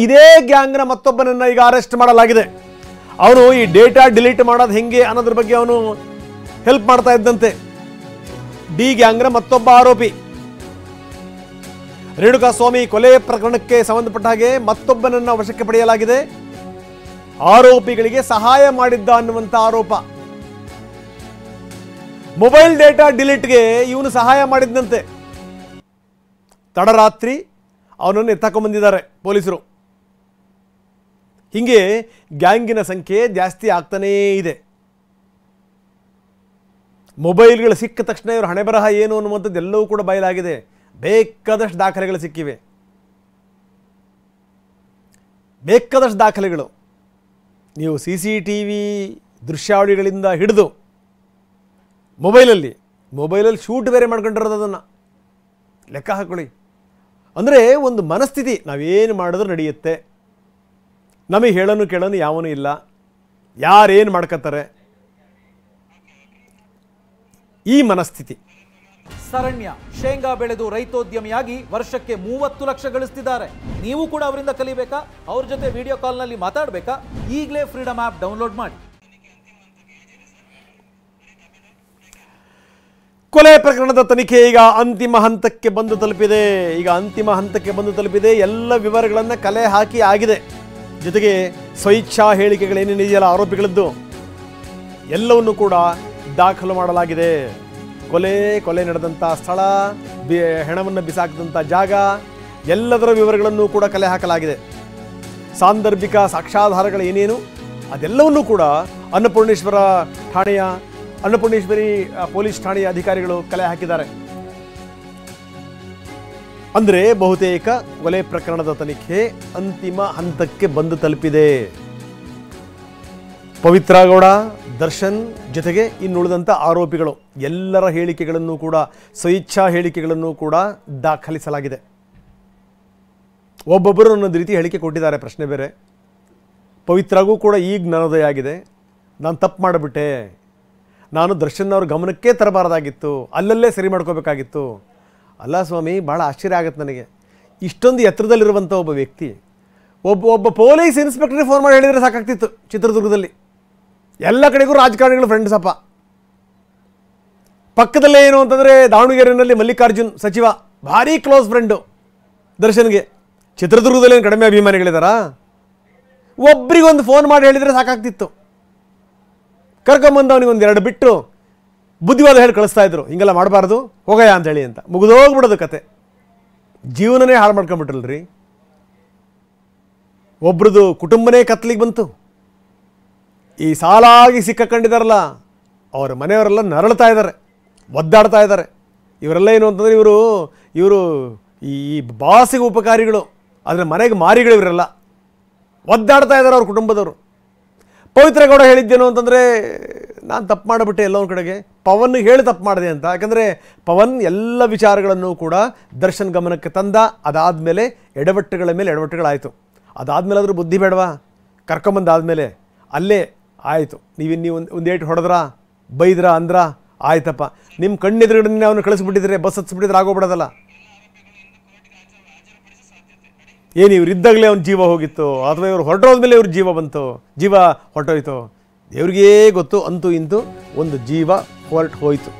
ಇದೇ ಗ್ಯಾಂಗ್ನ ಮತ್ತೊಬ್ಬನನ್ನು ಈಗ ಅರೆಸ್ಟ್ ಮಾಡಲಾಗಿದೆ. ಅವನು ಈ ಡೇಟಾ ಡಿಲೀಟ್ ಮಾಡೋದು ಹೆಂಗೆ ಅನ್ನೋದ್ರ ಬಗ್ಗೆ ಅವನು ಹೆಲ್ಪ್ ಮಾಡ್ತಾ ಇದ್ದಂತೆ. ಡಿ ಗ್ಯಾಂಗ್ನ ಮತ್ತೊಬ್ಬ ಆರೋಪಿ. ರೇಣುಕಾಸ್ವಾಮಿ ಕೊಲೆ ಪ್ರಕರಣಕ್ಕೆ ಸಂಬಂಧಪಟ್ಟ ಹಾಗೆ ಮತ್ತೊಬ್ಬನನ್ನ ವಶಕ್ಕೆ ಪಡೆಯಲಾಗಿದೆ. ಆರೋಪಿಗಳಿಗೆ ಸಹಾಯ ಮಾಡಿದ್ದ ಅನ್ನುವಂಥ ಆರೋಪ. ಮೊಬೈಲ್ ಡೇಟಾ ಡಿಲೀಟ್ಗೆ ಇವನು ಸಹಾಯ ಮಾಡಿದ್ದಂತೆ. ತಡರಾತ್ರಿ ಅವನನ್ನು ಎತ್ತಾಕೊಂಡ್ಬಂದಿದ್ದಾರೆ ಪೊಲೀಸರು. ಹೀಗೆ ಗ್ಯಾಂಗಿನ ಸಂಖ್ಯೆ ಜಾಸ್ತಿ ಆಗ್ತಾನೇ ಇದೆ. ಮೊಬೈಲ್ಗಳು ಸಿಕ್ಕ ತಕ್ಷಣ ಇವರು ಹಣೆ ಬರಹ ಏನು ಅನ್ನುವಂಥದ್ದು ಎಲ್ಲವೂ ಕೂಡ ಬಯಲಾಗಿದೆ. ಬೇಕಾದಷ್ಟು ದಾಖಲೆಗಳು ಸಿಕ್ಕಿವೆ. ಬೇಕಾದಷ್ಟು ದಾಖಲೆಗಳು. ನೀವು CCTV ದೃಶ್ಯಾವಳಿಗಳಿಂದ ಹಿಡಿದು ಮೊಬೈಲಲ್ಲಿ ಶೂಟ್ ಬೇರೆ ಮಾಡ್ಕೊಂಡಿರೋದು, ಅದನ್ನು ಲೆಕ್ಕ ಹಾಕೊಳ್ಳಿ. ಅಂದರೆ ಒಂದು ಮನಸ್ಥಿತಿ, ನಾವೇನು ಮಾಡಿದ್ರು ನಡೆಯುತ್ತೆ, ನಮಗೆ ಹೇಳೋನು ಕೇಳೋನು ಯಾವನೂ ಇಲ್ಲ, ಯಾರೇನು ಮಾಡ್ಕೋತಾರೆ, ಈ ಮನಸ್ಥಿತಿ. ಶರಣ್ಯ ಶೇಂಗಾ ಬೆಳೆದು ರೈತೋದ್ಯಮಿಯಾಗಿ ವರ್ಷಕ್ಕೆ 30 ಲಕ್ಷ ಗಳಿಸ್ತಿದ್ದಾರೆ. ನೀವು ಕೂಡ ಅವರಿಂದ ಕಲಿಬೇಕಾ? ಅವ್ರ ಜೊತೆ ವಿಡಿಯೋ ಕಾಲ್ನಲ್ಲಿ ಮಾತಾಡಬೇಕಾ? ಈಗಲೇ ಫ್ರೀಡಮ್ ಆ್ಯಪ್ ಡೌನ್ಲೋಡ್ ಮಾಡಿ. ಕೊಲೆ ಪ್ರಕರಣದ ತನಿಖೆ ಈಗ ಅಂತಿಮ ಹಂತಕ್ಕೆ ಬಂದು ತಲುಪಿದೆ. ಎಲ್ಲ ವಿವರಗಳನ್ನು ಕಲೆ ಹಾಕಿ ಆಗಿದೆ. ಜೊತೆಗೆ ಸ್ವಇಚ್ಛಾ ಹೇಳಿಕೆಗಳೇನೇನಿದೆಯಲ್ಲ ಆರೋಪಿಗಳದ್ದು ಎಲ್ಲವನ್ನು ಕೂಡ ದಾಖಲು ಮಾಡಲಾಗಿದೆ. ಕೊಲೆ ನಡೆದಂಥ ಸ್ಥಳ, ಹೆಣವನ್ನು ಬಿಸಾಕಿದಂಥ ಜಾಗ, ಎಲ್ಲದರ ವಿವರಗಳನ್ನು ಕೂಡ ಕಲೆ ಹಾಕಲಾಗಿದೆ. ಸಾಂದರ್ಭಿಕ ಸಾಕ್ಷ್ಯಾಧಾರಗಳು ಏನೇನು ಅದೆಲ್ಲವನ್ನೂ ಕೂಡ ಅನ್ನಪೂರ್ಣೇಶ್ವರಿ ಪೊಲೀಸ್ ಠಾಣೆಯ ಅಧಿಕಾರಿಗಳು ಕಲೆ ಹಾಕಿದ್ದಾರೆ. ಅಂದರೆ ಬಹುತೇಕ ಕೊಲೆ ಪ್ರಕರಣದ ತನಿಖೆ ಅಂತಿಮ ಹಂತಕ್ಕೆ ಬಂದು ತಲುಪಿದೆ. ಪವಿತ್ರ ಗೌಡ, ದರ್ಶನ್ ಜೊತೆಗೆ ಇನ್ನುಳಿದಂಥ ಆರೋಪಿಗಳು ಎಲ್ಲರ ಹೇಳಿಕೆಗಳನ್ನು ಕೂಡ, ಸ್ವಇಚ್ಛಾ ಹೇಳಿಕೆಗಳನ್ನು ಕೂಡ ದಾಖಲಿಸಲಾಗಿದೆ. ಒಬ್ಬೊಬ್ಬರು ಒಂದೊಂದು ರೀತಿ ಹೇಳಿಕೆ ಕೊಟ್ಟಿದ್ದಾರೆ. ಪ್ರಶ್ನೆ ಬೇರೆ. ಪವಿತ್ರಗೂ ಕೂಡ ಈಗ ಜ್ಞಾನೋದಯ ಆಗಿದೆ. ನಾನು ತಪ್ಪು ಮಾಡಿಬಿಟ್ಟೆ, ನಾನು ದರ್ಶನ್ ಅವ್ರ ಗಮನಕ್ಕೆ ತರಬಾರ್ದಾಗಿತ್ತು, ಅಲ್ಲಲ್ಲೇ ಸರಿ ಮಾಡ್ಕೋಬೇಕಾಗಿತ್ತು. ಅಲ್ಲ ಸ್ವಾಮಿ, ಭಾಳ ಆಶ್ಚರ್ಯ ಆಗುತ್ತೆ ನನಗೆ. ಇಷ್ಟೊಂದು ಎತ್ತರದಲ್ಲಿರುವಂಥ ಒಬ್ಬ ವ್ಯಕ್ತಿ, ಒಬ್ಬ ಪೊಲೀಸ್ ಇನ್ಸ್ಪೆಕ್ಟರ್ಗೆ ಫೋನ್ ಮಾಡಿ ಹೇಳಿದರೆ ಸಾಕಾಗ್ತಿತ್ತು. ಚಿತ್ರದುರ್ಗದಲ್ಲಿ ಎಲ್ಲ ಕಡೆಗೂ ರಾಜಕಾರಣಿಗಳು ಫ್ರೆಂಡ್ಸ್ ಅಪ್ಪ. ಪಕ್ಕದಲ್ಲೇ ಏನು ಅಂತಂದರೆ ದಾವಣಗೆರೆಯಲ್ಲಿ ಮಲ್ಲಿಕಾರ್ಜುನ್ ಸಚಿವ ಭಾರಿ ಕ್ಲೋಸ್ ಫ್ರೆಂಡು ದರ್ಶನ್ಗೆ. ಚಿತ್ರದುರ್ಗದಲ್ಲಿ ಏನು ಕಡಿಮೆ ಅಭಿಮಾನಿಗಳಿದಾರಾ? ಒಬ್ರಿಗೊಂದು ಫೋನ್ ಮಾಡಿ ಹೇಳಿದರೆ ಸಾಕಾಗ್ತಿತ್ತು. ಕರ್ಕೊಂಬಂದು ಅವನಿಗೊಂದು 2 ಬಿಟ್ಟು ಬುದ್ಧಿವಾದ ಹೇಳಿ ಕಳಿಸ್ತಾ ಇದ್ರು, ಹಿಂಗೆಲ್ಲ ಮಾಡಬಾರ್ದು ಹೋಗಯ್ಯ ಅಂತೇಳಿ ಅಂತ. ಮುಗಿದೋಗ್ಬಿಡೋದು ಕತೆ. ಜೀವನನೇ ಹಾಳು ಮಾಡ್ಕೊಂಡ್ಬಿಟ್ರಲ್ರಿ. ಒಬ್ರದ್ದು ಕುಟುಂಬನೇ ಕತ್ಲಿಗೆ ಬಂತು. ಈ ಸಾಲಾಗಿ ಸಿಕ್ಕೊಂಡಿದಾರಲ್ಲ ಅವರ ಮನೆಯವರೆಲ್ಲ ನರಳ್ತಾ ಇದ್ದಾರೆ, ಒದ್ದಾಡ್ತಾ ಇದ್ದಾರೆ. ಇವರೆಲ್ಲ ಏನು ಅಂತಂದರೆ ಇವರು ಈ ಬಾಸಿಗೆ ಉಪಕಾರಿಗಳು, ಆದರೆ ಮನೆಗೆ ಮಾರಿಗಳು. ಇವರೆಲ್ಲ ಒದ್ದಾಡ್ತಾ ಇದ್ದಾರೆ ಅವ್ರ ಕುಟುಂಬದವರು. ಪವಿತ್ರ ಗೌಡ ಹೇಳಿದ್ದೇನು ಅಂತಂದರೆ, ನಾನು ತಪ್ಪು ಮಾಡಿಬಿಟ್ಟೆ ಎಲ್ಲ ಒಂದು ಕಡೆಗೆ, ಪವನ್ಗೆ ಹೇಳಿ ತಪ್ಪು ಮಾಡಿದೆ ಅಂತ. ಯಾಕಂದರೆ ಪವನ್ ಎಲ್ಲ ವಿಚಾರಗಳನ್ನು ಕೂಡ ದರ್ಶನ್ ಗಮನಕ್ಕೆ ತಂದ. ಅದಾದಮೇಲೆ ಎಡವಟ್ಟುಗಳ ಮೇಲೆ ಎಡವಟ್ಟುಗಳಾಯಿತು. ಅದಾದಮೇಲೆ ಆದರೂ ಬುದ್ಧಿ ಬೇಡವಾ? ಕರ್ಕೊಂಬಂದಾದಮೇಲೆ ಅಲ್ಲೇ ಆಯಿತು. ನೀವು ಒಂದು ಏಟು ಹೊಡೆದ್ರಾ, ಬೈದ್ರಾ, ಅಂದ್ರ ಆಯ್ತಪ್ಪ. ನಿಮ್ಮ ಕಣ್ಣೆದುರುಗಡೆ ಅವನು ಕಳಿಸ್ಬಿಟ್ಟಿದ್ರೆ, ಬಸ್ ಹತ್ಸ್ಬಿಟ್ಟಿದ್ರೆ ಆಗೋಗ್ಬಿಡೋದಲ್ಲ. ಏನು ಇವ್ರು ಇದ್ದಾಗಲೇ ಅವ್ನ ಜೀವ ಹೋಗಿತ್ತು, ಅಥವಾ ಇವರು ಹೊರಟೋದ್ಮೇಲೆ ಇವ್ರ ಜೀವ ಹೊರಟೋಯ್ತು? ದೇವ್ರಿಗೇ ಗೊತ್ತು. ಅಂತೂ ಇಂತೂ ಒಂದು ಜೀವ ಹೋಯ್ತು.